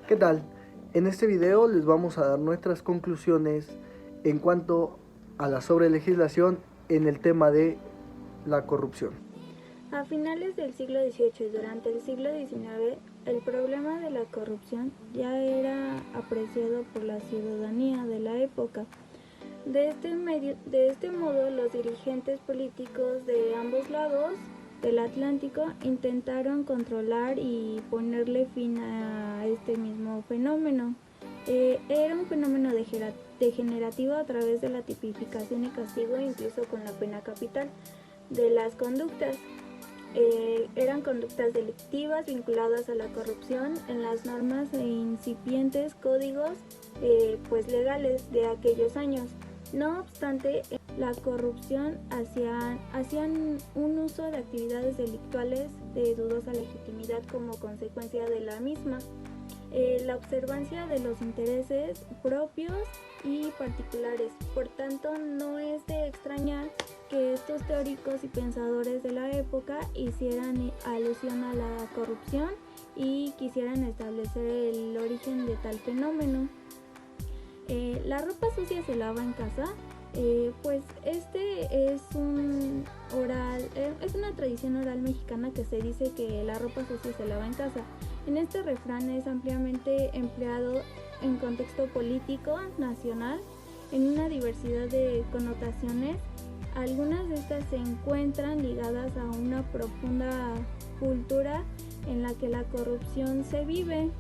¿Qué tal? En este video les vamos a dar nuestras conclusiones en cuanto a la sobrelegislación en el tema de la corrupción. A finales del siglo XVIII y durante el siglo XIX, el problema de la corrupción ya era apreciado por la ciudadanía de la época. De este modo, los dirigentes políticos de ambos lados del Atlántico intentaron controlar y ponerle fin a este mismo fenómeno. Era un fenómeno degenerativo a través de la tipificación y castigo, incluso con la pena capital, de las conductas. Eran conductas delictivas vinculadas a la corrupción en las normas e incipientes códigos legales de aquellos años. No obstante, la corrupción hacían un uso de actividades delictuales de dudosa legitimidad como consecuencia de la misma. La observancia de los intereses propios y particulares. Por tanto, no es de extrañar que estos teóricos y pensadores de la época hicieran alusión a la corrupción y quisieran establecer el origen de tal fenómeno. La ropa sucia se lava en casa. Pues este es es una tradición oral mexicana que se dice que la ropa sucia se lava en casa. En este refrán es ampliamente empleado en contexto político nacional en una diversidad de connotaciones. Algunas de estas se encuentran ligadas a una profunda cultura en la que la corrupción se vive.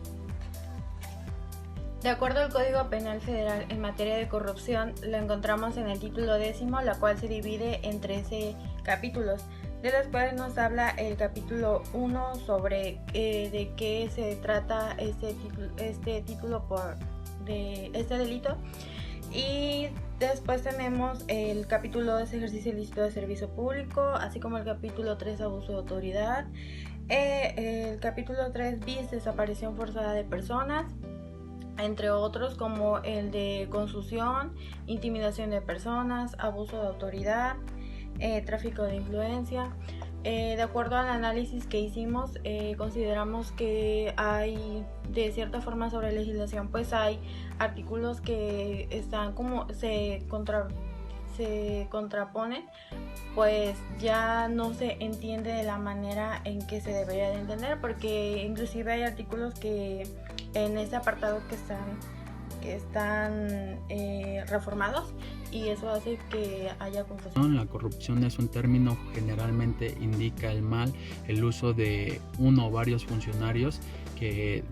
De acuerdo al Código Penal Federal en materia de corrupción, lo encontramos en el título 10, la cual se divide en 13 capítulos, de los cuales nos habla el capítulo 1 sobre de qué se trata este título de este delito. Y después tenemos el capítulo 2, ejercicio ilícito de servicio público, así como el capítulo 3, abuso de autoridad, el capítulo 3 bis, desaparición forzada de personas, entre otros como el de consusión, intimidación de personas, abuso de autoridad, tráfico de influencia. De acuerdo al análisis que hicimos, consideramos que hay de cierta forma sobre legislación, pues hay artículos que están como se contraponen, pues ya no se entiende de la manera en que se debería de entender, porque inclusive hay artículos que en ese apartado que están reformados, y eso hace que haya confusión. La corrupción es un término que generalmente indica el mal, el uso de uno o varios funcionarios que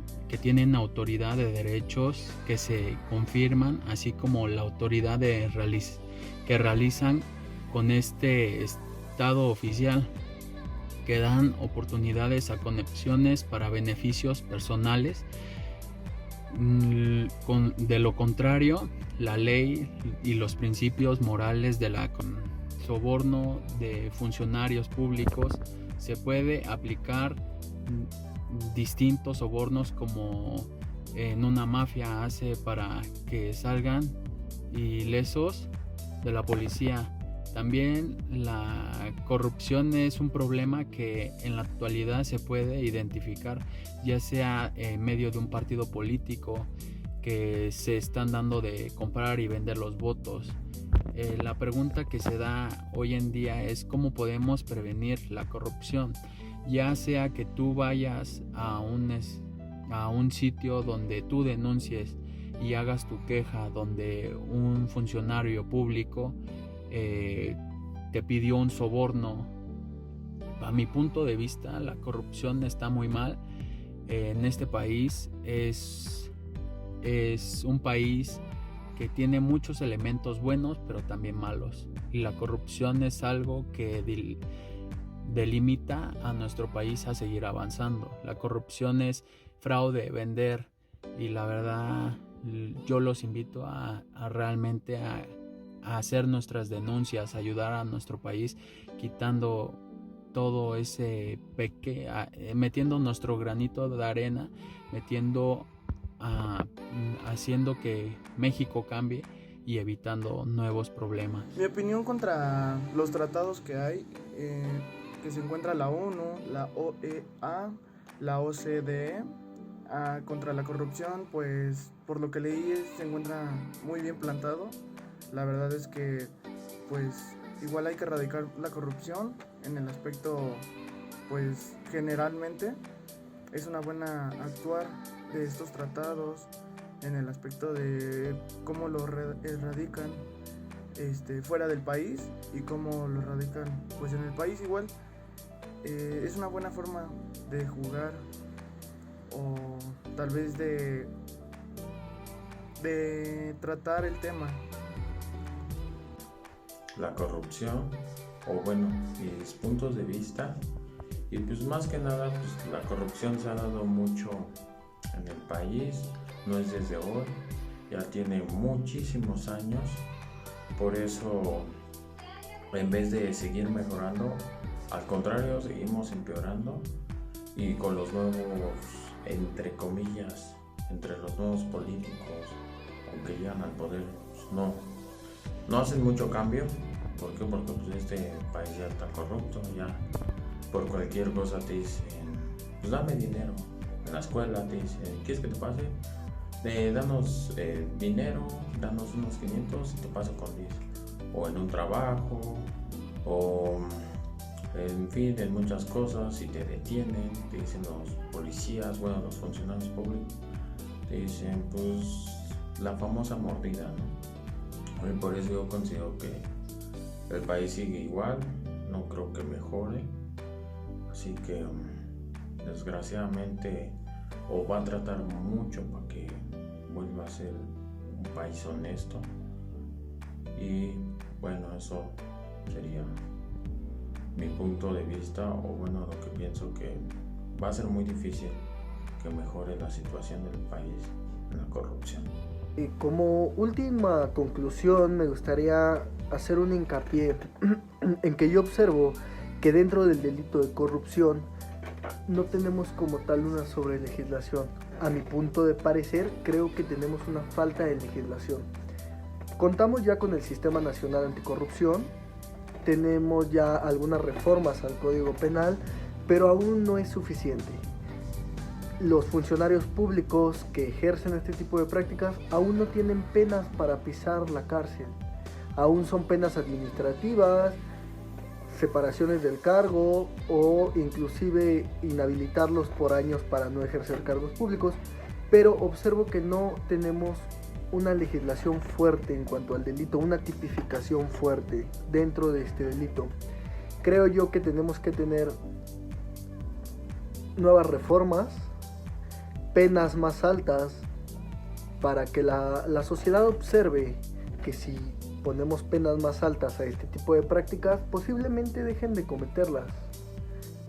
tienen autoridad de derechos que se confirman, así como la autoridad que realizan con este estado oficial, que dan oportunidades a conexiones para beneficios personales. De lo contrario, la ley y los principios morales de la soborno de funcionarios públicos se puede aplicar distintos sobornos, como en una mafia hace para que salgan ilesos de la policía. También la corrupción es un problema que en la actualidad se puede identificar, ya sea en medio de un partido político que se están dando de comprar y vender los votos. La pregunta que se da hoy en día es cómo podemos prevenir la corrupción, ya sea que tú vayas a un sitio donde tú denuncies y hagas tu queja, donde un funcionario público te pidió un soborno. A mi punto de vista, la corrupción está muy mal. En este país es un país que tiene muchos elementos buenos, pero también malos. Y la corrupción es algo que delimita a nuestro país a seguir avanzando. La corrupción es fraude, vender, y la verdad yo los invito a realmente a hacer nuestras denuncias, ayudar a nuestro país, quitando todo ese metiendo nuestro granito de arena, haciendo que México cambie y evitando nuevos problemas. Mi opinión contra los tratados que hay, que se encuentra la ONU, la OEA, la OCDE, contra la corrupción, pues por lo que leí se encuentra muy bien plantado. La verdad es que pues igual hay que erradicar la corrupción en el aspecto, pues generalmente es una buena actuar de estos tratados en el aspecto de cómo lo erradican fuera del país y cómo lo erradican pues en el país igual. Es una buena forma de jugar o tal vez de tratar el tema. La corrupción, o bueno, mis puntos de vista, y pues más que nada pues la corrupción se ha dado mucho en el país, no es desde hoy, ya tiene muchísimos años. Por eso, en vez de seguir mejorando, al contrario, seguimos empeorando, y con los nuevos, entre comillas, entre los nuevos políticos, aunque llegan al poder, pues no hacen mucho cambio. ¿Por qué? Porque pues este país ya está corrupto, ya por cualquier cosa te dicen, pues dame dinero. En la escuela te dicen, ¿quieres que te pase? Danos dinero, danos unos 500 y te paso con 10. O en un trabajo, o en fin, en muchas cosas, si te detienen, te dicen los policías, bueno, los funcionarios públicos, te dicen, pues, la famosa mordida, ¿no? Y por eso yo considero que el país sigue igual, no creo que mejore, así que desgraciadamente o va a tratar mucho para que vuelva a ser un país honesto, y bueno, eso sería mi punto de vista, o bueno, lo que pienso que va a ser muy difícil que mejore la situación del país en la corrupción. Y como última conclusión me gustaría hacer un hincapié en que yo observo que dentro del delito de corrupción no tenemos como tal una sobrelegislación. A mi punto de parecer, creo que tenemos una falta de legislación. Contamos ya con el Sistema Nacional Anticorrupción, tenemos ya algunas reformas al Código Penal, pero aún no es suficiente. Los funcionarios públicos que ejercen este tipo de prácticas aún no tienen penas para pisar la cárcel. Aún son penas administrativas, separaciones del cargo o inclusive inhabilitarlos por años para no ejercer cargos públicos, pero observo que no tenemos una legislación fuerte en cuanto al delito, una tipificación fuerte dentro de este delito. Creo yo que tenemos que tener nuevas reformas, penas más altas, para que la sociedad observe que si ponemos penas más altas a este tipo de prácticas, posiblemente dejen de cometerlas.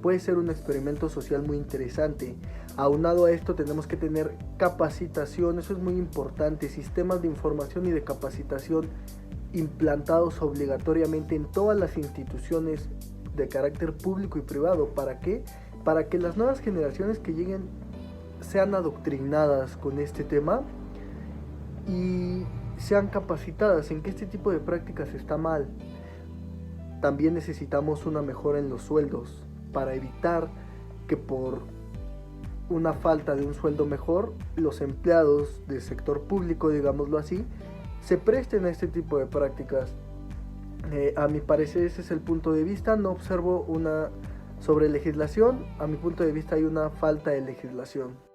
Puede ser un experimento social muy interesante. Aunado a esto tenemos que tener capacitación, eso es muy importante, sistemas de información y de capacitación implantados obligatoriamente en todas las instituciones de carácter público y privado. ¿Para qué? Para que las nuevas generaciones que lleguen sean adoctrinadas con este tema y sean capacitadas en que este tipo de prácticas está mal. También necesitamos una mejora en los sueldos para evitar que por una falta de un sueldo mejor los empleados del sector público, digámoslo así, se presten a este tipo de prácticas. A mi parecer ese es el punto de vista. No observo una sobrelegislación, a mi punto de vista hay una falta de legislación.